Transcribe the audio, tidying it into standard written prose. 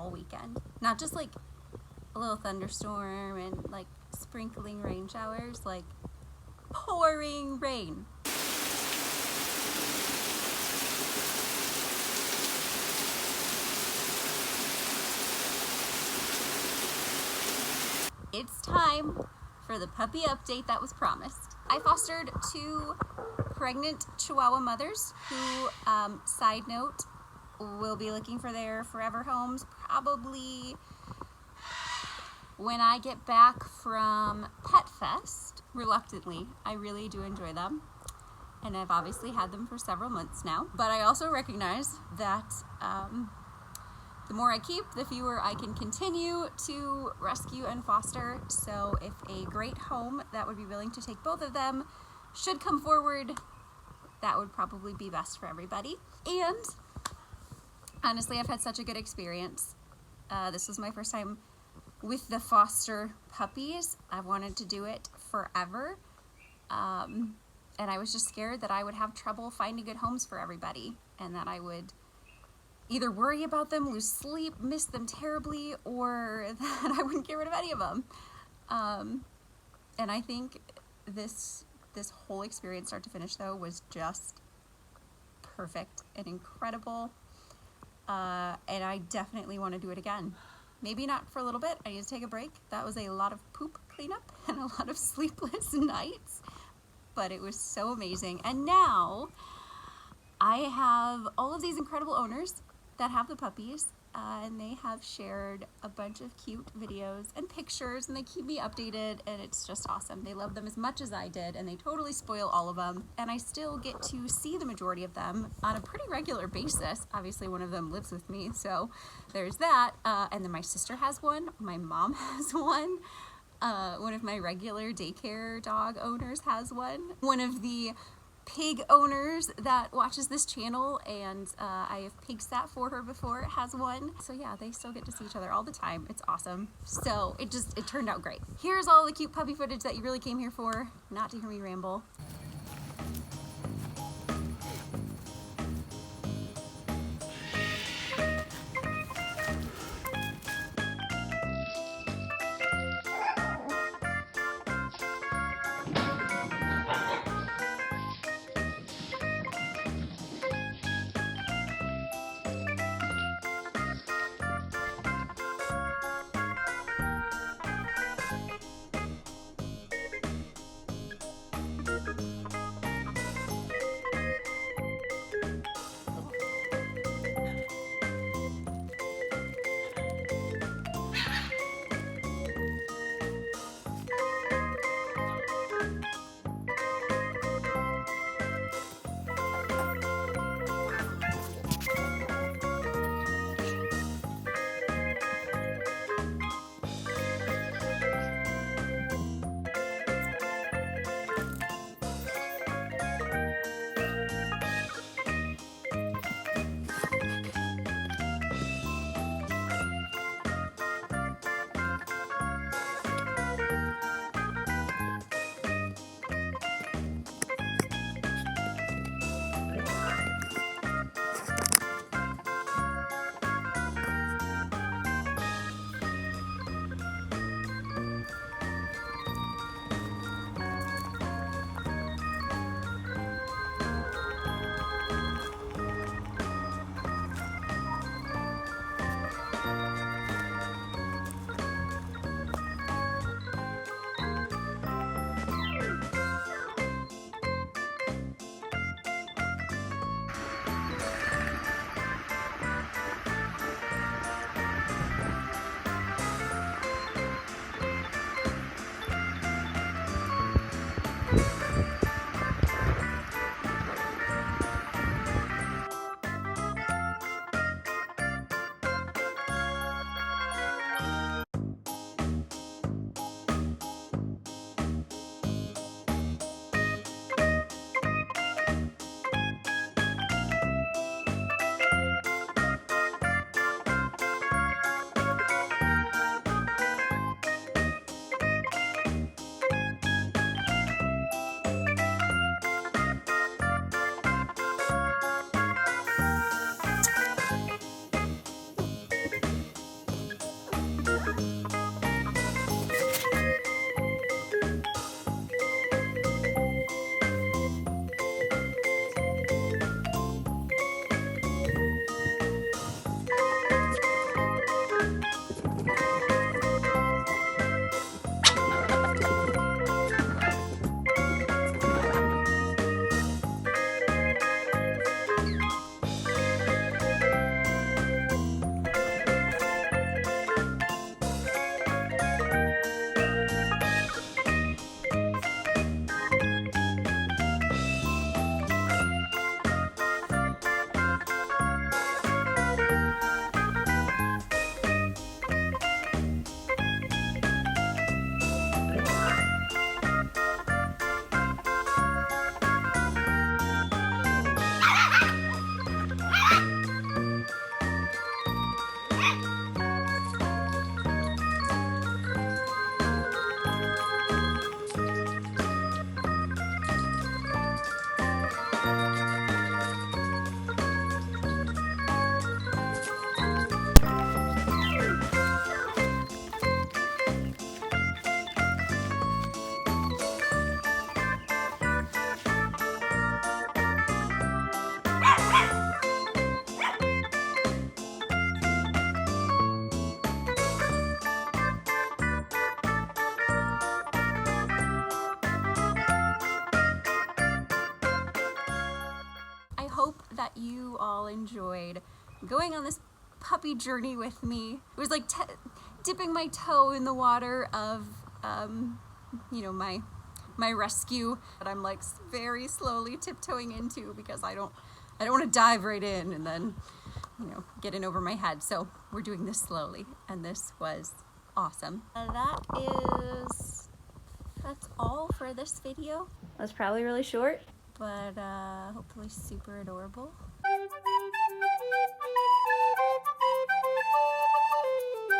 all weekend. Not just like a little thunderstorm and like sprinkling rain showers, like pouring rain. It's time for the puppy update that was promised. I fostered 2 pregnant Chihuahua mothers who, side note, will be looking for their forever homes probably when I get back from Pet Fest. Reluctantly, I really do enjoy them, and I've obviously had them for several months now, but I also recognize that the more I keep, the fewer I can continue to rescue and foster. So if a great home that would be willing to take both of them should come forward, that would probably be best for everybody. And honestly, I've had such a good experience. This was my first time with the foster puppies. I wanted to do it forever. And I was just scared that I would have trouble finding good homes for everybody, and that I would either worry about them, lose sleep, miss them terribly, or that I wouldn't get rid of any of them. And I think this whole experience, start to finish though, was just perfect and incredible. And I definitely want to do it again. Maybe not for a little bit. I need to take a break. That was a lot of poop cleanup and a lot of sleepless nights, but it was so amazing. And now I have all of these incredible owners that have the puppies, and they have shared a bunch of cute videos and pictures, and they keep me updated, and it's just awesome. They love them as much as I did, and they totally spoil all of them, and I still get to see the majority of them on a pretty regular basis. Obviously, one of them lives with me, so there's that. And then my sister has one, my mom has one. One of my regular daycare dog owners has one. One of the pig owners that watches this channel, and I have pig sat for her before, has one. So yeah, they still get to see each other all the time. It's awesome. So it turned out great. Here's all the cute puppy footage that you really came here for, not to hear me ramble. enjoyed going on this puppy journey with me. It was like dipping my toe in the water of, you know, my rescue that I'm like very slowly tiptoeing into because I don't want to dive right in and then, you know, get in over my head. So we're doing this slowly, and this was awesome. That's all for this video. That's probably really short. But hopefully super adorable.